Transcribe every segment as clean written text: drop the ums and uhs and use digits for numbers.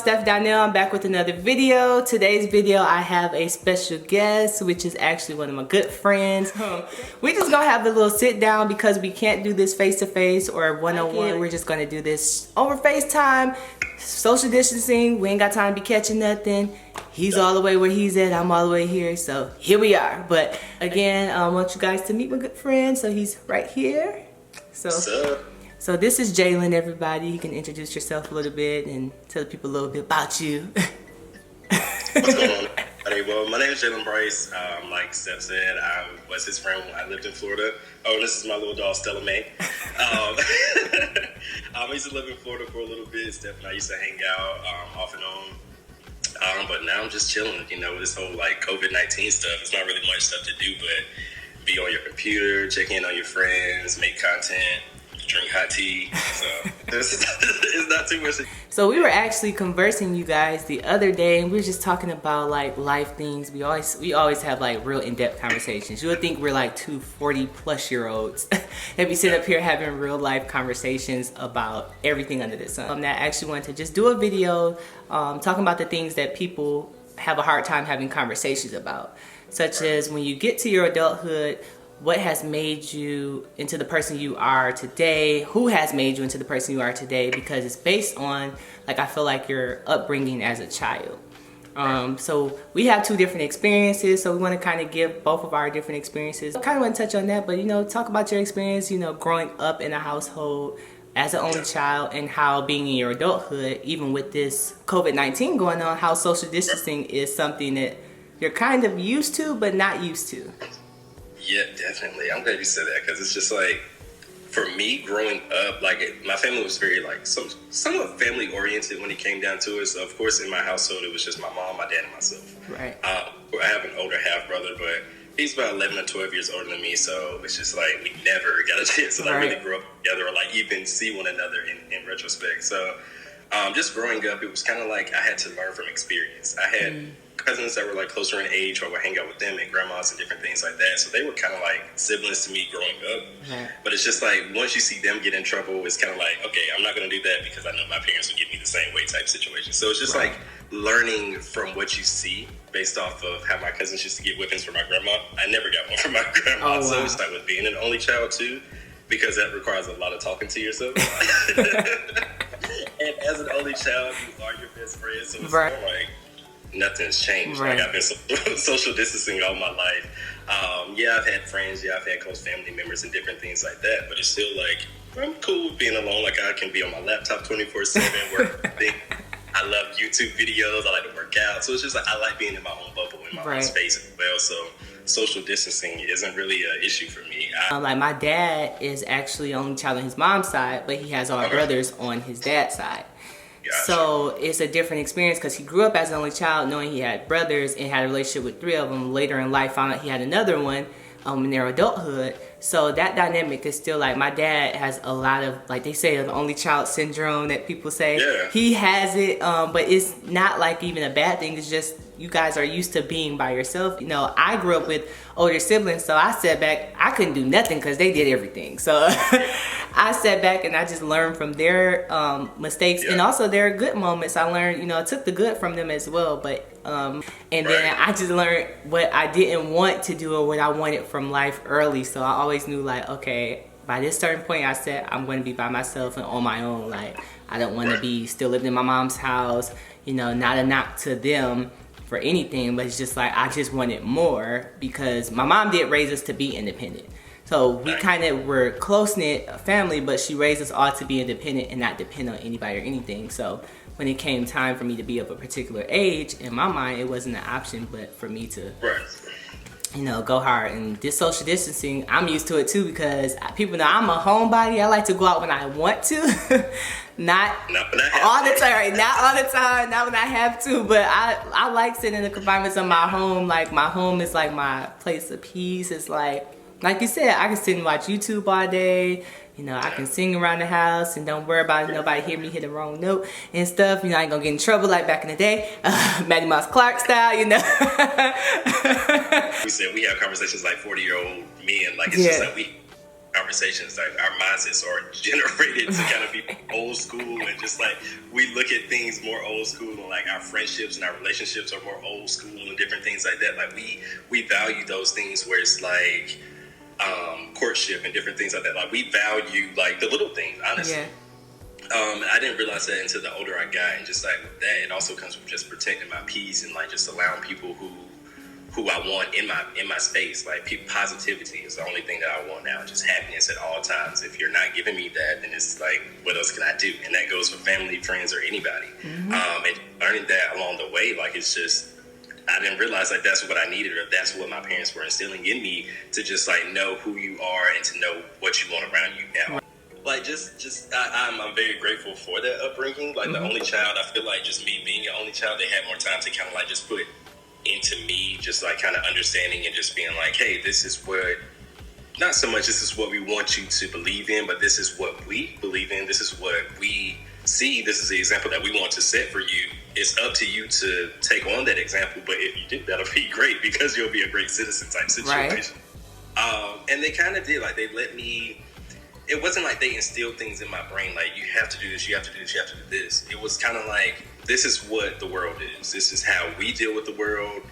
Steph Donnell. I'm back with another video. Today's video I have a special guest, which is actually one of my good friends. We just gonna have a little sit down because we can't do this face to face or one-on-one. We're just gonna do this over FaceTime, social distancing. We ain't got time to be catching nothing. He's all the way where he's at, I'm all the way here, so here we are. But again, I want you guys to meet my good friend. So he's right here. So this is Jalen, everybody. You can introduce yourself a little bit and tell people a little bit about you. What's going on? Hey, well, my name is Jalen Bryce. Like Steph said, I was his friend when I lived in Florida. Oh, this is my little dog, Stella May. I used to live in Florida for a little bit. Steph and I used to hang out off and on. But now I'm just chilling, you know, this whole like COVID-19 stuff. It's not really much stuff to do, but be on your computer, check in on your friends, make content, drink hot tea. So it's not too much. So we were actually conversing, you guys, the other day, and we were just talking about like life things. We always have like real in-depth conversations. You would think we're like two 40-plus-year-olds that be sitting up here having real life conversations about everything under the sun. That I actually wanted to just do a video talking about the things that people have a hard time having conversations about, such as when you get to your adulthood, what has made you into the person you are today? Who has made you into the person you are today? Because it's based on, like, I feel like your upbringing as a child. So we have two different experiences, so we want to kind of give both of our different experiences. I kind of want to touch on that, but, you know, talk about your experience, you know, growing up in a household as an only child, and how being in your adulthood, even with this COVID-19 going on, how social distancing is something that you're kind of used to, but not used to. Yeah, definitely. I'm glad you said that, because it's just like, for me growing up, like my family was very like somewhat family oriented when it came down to it. So of course in my household it was just my mom, my dad, and myself. Right. I have an older half brother, but he's about 11 or 12 years older than me. So it's just like we never got a chance to like really grow up together or like even see one another in retrospect. So just growing up, it was kind of like I had to learn from experience. I had cousins that were like closer in age, or I would hang out with them, and grandmas and different things like that. So they were kind of like siblings to me growing up. But it's just like once you see them get in trouble, it's kind of like, okay, I'm not going to do that because I know my parents would give me the same way type situation. So it's just like learning from what you see based off of how my cousins used to get whippings from my grandma. I never got one from my grandma. So it's like with being an only child too, because that requires a lot of talking to yourself. And as an only child, you are your best friend. So it's kind of like nothing's changed. Like I've been social distancing all my life. Yeah, I've had friends. Yeah, I've had close family members and different things like that. But it's still like I'm cool with being alone. Like I can be on my laptop 24/7. Work. I love YouTube videos. I like to work out. So it's just like I like being in my own bubble, in my own space as well. So social distancing isn't really an issue for me. Like my dad is actually only child on his mom's side, but he has all brothers on his dad's side. Gotcha. So it's a different experience because he grew up as an only child, knowing he had brothers and had a relationship with 3 of them. Later in life, found out he had another one in their adulthood. So that dynamic is still like my dad has a lot of, like they say, the only child syndrome that people say. Yeah. He has it, but it's not like even a bad thing. It's just you guys are used to being by yourself. You know, I grew up with older siblings, so I sat back. I couldn't do nothing because they did everything. So I sat back and I just learned from their mistakes and also their good moments. I learned, you know, I took the good from them as well, but and then I just learned what I didn't want to do or what I wanted from life early. So I always knew like, okay, by this certain point I said I'm going to be by myself and on my own. Like I don't want to be still living in my mom's house, you know, not a knock to them for anything, but it's just like I just wanted more because my mom did raise us to be independent. So we kind of were close-knit family, but she raised us all to be independent and not depend on anybody or anything. So when it came time for me to be of a particular age, in my mind, it wasn't an option, but for me to, you know, go hard. And this social distancing, I'm used to it too because people know I'm a homebody. I like to go out when I want to. Not all the time, not all the time, not when I have to, but I like sitting in the confinements of my home. Like my home is like my place of peace. It's like you said, I can sit and watch YouTube all day. You know, I can sing around the house and don't worry about nobody hear me hit the wrong note and stuff. You know, I ain't gonna get in trouble like back in the day, Maddie Mouse Clark style, you know. We said we have conversations like 40-year-old men, like it's just like conversations, like our mindsets are generated to kind of be old school, and just like we look at things more old school, and like our friendships and our relationships are more old school and different things like that. Like we value those things where it's like courtship and different things like that. Like we value like the little things, honestly. Yeah. I didn't realize that until the older I got, and just like with that, it also comes from just protecting my peace and like just allowing people who I want in my space. Like positivity is the only thing that I want now. Just happiness at all times. If you're not giving me that, then it's like, what else can I do? And that goes for family, friends, or anybody. And learning that along the way, like it's just, I didn't realize like that's what I needed, or that's what my parents were instilling in me, to just like know who you are and to know what you want around you now. Like I'm very grateful for that upbringing. Like the only child, I feel like just me being the only child, they had more time to kind of like just put into me, just like kind of understanding and just being like, hey, this is what, not so much this is what we want you to believe in, but this is what we believe in. This is what we see. This is the example that we want to set for you. It's up to you to take on that example, but if you do, that'll be great, because you'll be a great citizen type situation. Right. And they kind of did, like they let me, it wasn't like they instilled things in my brain, like you have to do this, you have to do this, you have to do this. It was kind of like, this is what the world is. This is how we deal with the world.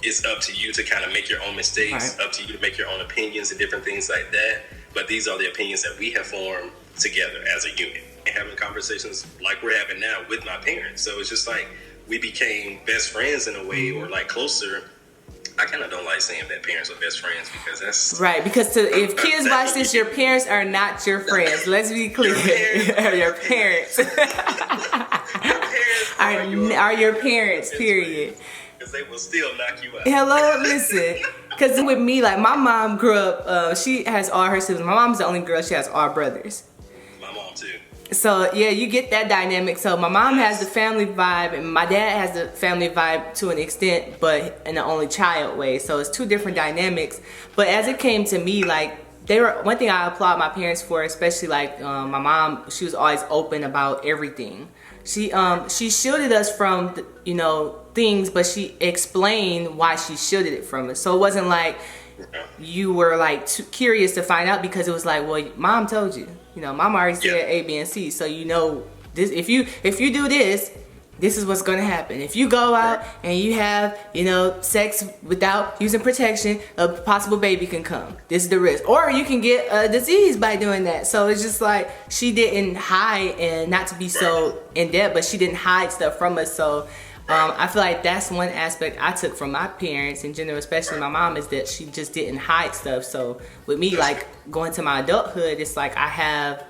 It's up to you to kind of make your own mistakes, up to you to make your own opinions and different things like that. But these are the opinions that we have formed together as a unit. And having conversations like we're having now with my parents. So it's just like we became best friends in a way, or like closer. I kind of don't like saying that parents are best friends, because that's... Right, because if kids watch this, your parents are not your friends. Let's be clear. Your parents. Are your parents, period. Because they will still knock you out. Hello, listen. Because with me, like my mom grew up, she has all her siblings. My mom's the only girl, she has all brothers. My mom too. So yeah, you get that dynamic. So my mom has the family vibe, and my dad has the family vibe to an extent, but in the only child way. So it's two different dynamics. But as it came to me, like one thing I applaud my parents for, especially like my mom, she was always open about everything. She shielded us from things, but she explained why she shielded it from us. So it wasn't like you were like too curious to find out, because it was like, well, mom told you. Mom already said A, B, and C. So this. If you do this, this is what's gonna happen. If you go out and you have sex without using protection, a possible baby can come. This is the risk, or you can get a disease by doing that. So it's just like she didn't hide, and not to be so in depth, but she didn't hide stuff from us. So I feel like that's one aspect I took from my parents in general, especially my mom, is that she just didn't hide stuff. So with me, like going to my adulthood, it's like I have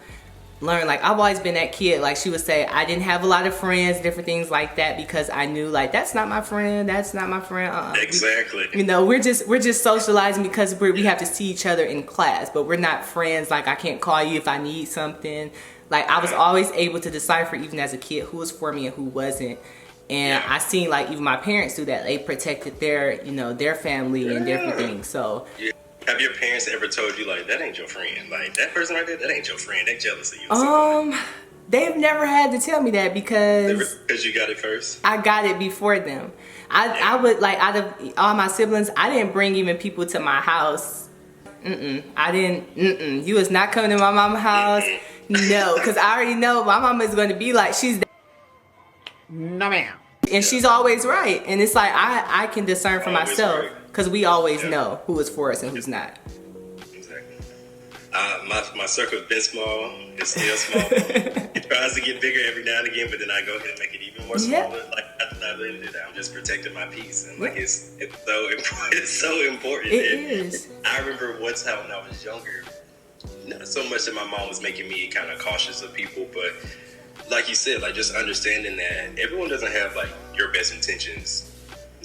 learned, like I've always been that kid, like she would say, I didn't have a lot of friends, different things like that, because I knew like that's not my friend, that's not my friend. Exactly. We're just socializing because we have to see each other in class, but we're not friends. Like I can't call you if I need something. Like I was always able to decipher, even as a kid, who was for me and who wasn't. And I seen like even my parents do that. They protected their their family and different things. So have your parents ever told you like, that ain't your friend, like that person right there, that ain't your friend, they jealous of you? They've never had to tell me that, because you got it first. I got it before them. I would, like, out of all my siblings, I didn't bring even people to my house. I didn't. You was not coming to my mama's house. No, because I already know my mama is going to be like, she's no ma'am, and she's always right. And it's like I can discern for myself, because we always know who is for us and who's not. Exactly. My circle has been small. It's still small. It tries to get bigger every now and again, but then I go ahead and make it even more smaller. Like I really do that. I'm just protecting my peace, and like it's so important. It is. I remember one time when I was younger, not so much that my mom was making me kind of cautious of people, but like you said, like just understanding that everyone doesn't have like your best intentions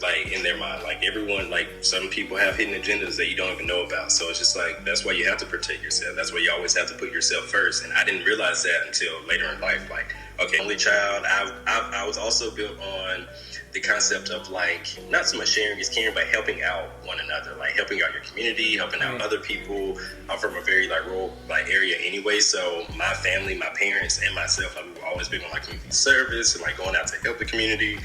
like in their mind. Like everyone, like some people have hidden agendas that you don't even know about. So it's just like, that's why you have to protect yourself. That's why you always have to put yourself first. And I didn't realize that until later in life. Like, okay, only child. I was also built on the concept of like, not so much sharing is caring, but helping out one another, like helping out your community, helping out other people. I'm from a very like rural like area anyway. So my family, my parents, and myself, like, we've always been on like community service and like going out to help the community.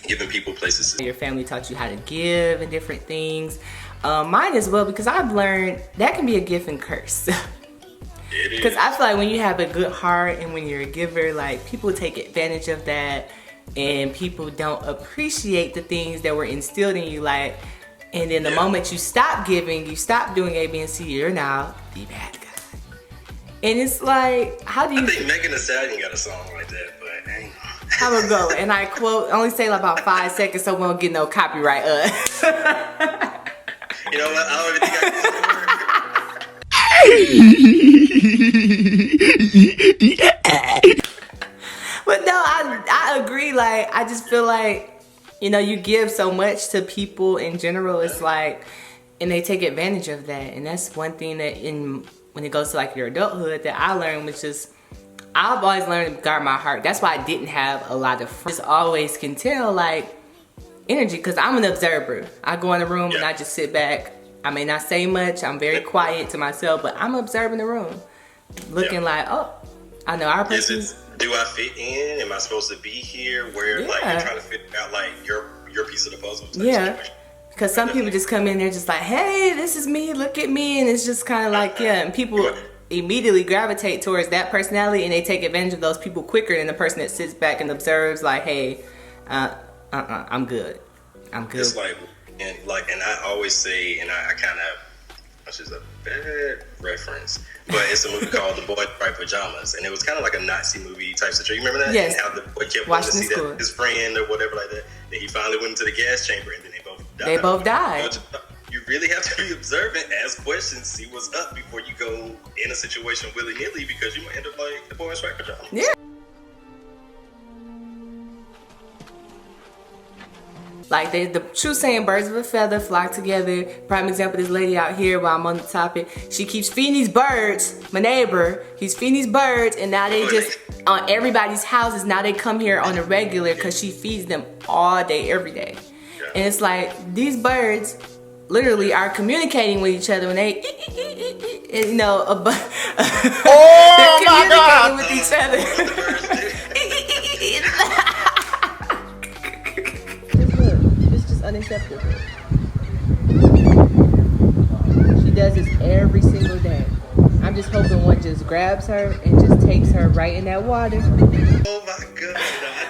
Giving people places to... Your family taught you how to give and different things. Mine as well, because I've learned that can be a gift and curse. Because I feel like when you have a good heart and when you're a giver, like people take advantage of that, and people don't appreciate the things that were instilled in you. Like, and then the moment you stop giving, you stop doing A, B, and C, you're now the bad guy. And it's like, how do you? I think Megan Thee Stallion got a song like that, but dang. How it go? And I quote, only say like about 5 seconds so we don't get no copyright. You know what? I don't even think I can. But no, I agree. Like, I just feel like, you know, you give so much to people in general. It's like, and they take advantage of that. And that's one thing that when it goes to like your adulthood that I learned, which is, I've always learned to guard my heart. That's why I didn't have a lot of friends. Always can tell like energy, because I'm an observer. I go in the room and I just sit back. I may not say much. I'm very quiet to myself, but I'm observing the room, looking like, oh, I know our person. Do I fit in? Am I supposed to be here? Where like you're trying to figure out like your piece of the puzzle. Because some people just come in there just like, hey, this is me. Look at me, and it's just kind of like and people immediately gravitate towards that personality, and they take advantage of those people quicker than the person that sits back and observes. Like, hey, I'm good. I'm good. It's like, and I always say, and I kind of, which is a bad reference, but it's a movie called The Boy in Bright Pajamas, and it was kind of like a Nazi movie type situation. You remember that? Yes. And how the boy kept wanting to see that his friend or whatever like that. Then he finally went into the gas chamber, and then they both died. They both died. You really have to be observant, ask questions, see what's up before you go in a situation willy-nilly, because you might end up like the boy in striped pajamas. Yeah. Like the true saying, birds of a feather flock together. Prime example, this lady out here while I'm on the topic, she keeps feeding these birds. My neighbor, he's feeding these birds, and now they just, on everybody's houses, now they come here on a regular because she feeds them all day, every day. And it's like, these birds literally are communicating with each other when they, and, you know, they're communicating with each other. Unacceptable. She does this every single day. I'm just hoping one just grabs her and just takes her right in that water. Oh my God.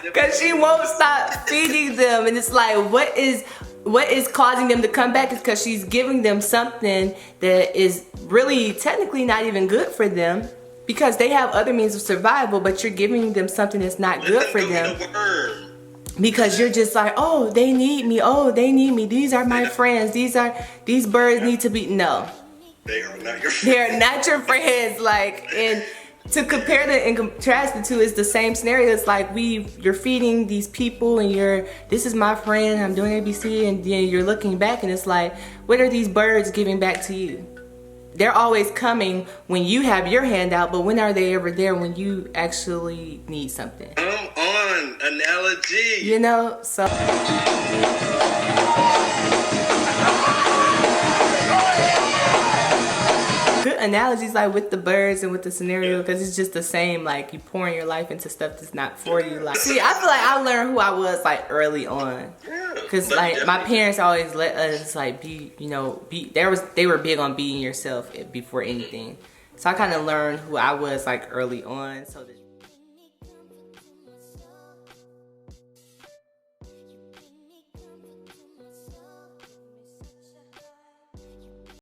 Because she won't stop feeding them. And it's like, what is causing them to come back is because she's giving them something that is really technically not even good for them, because they have other means of survival, but you're giving them something that's not good for them. Because you're just like, oh, they need me. Oh, they need me. These are my friends. These birds need to be. No. They are not your friends. They are not your friends. Like, and to compare the and contrast the two is the same scenario. It's like you're feeding these people and this is my friend, I'm doing ABC, and then you're looking back and it's like, what are these birds giving back to you? They're always coming when you have your hand out, but when are they ever there when you actually need something? Come on, analogy. You know, so. Good analogies like with the birds and with the scenario, because it's just the same, like you pouring your life into stuff that's not for you. Like, see, I feel like I learned who I was like early on, because like my parents always let us like be, you know, they were big on being yourself before anything. So I kind of learned who I was like early on. So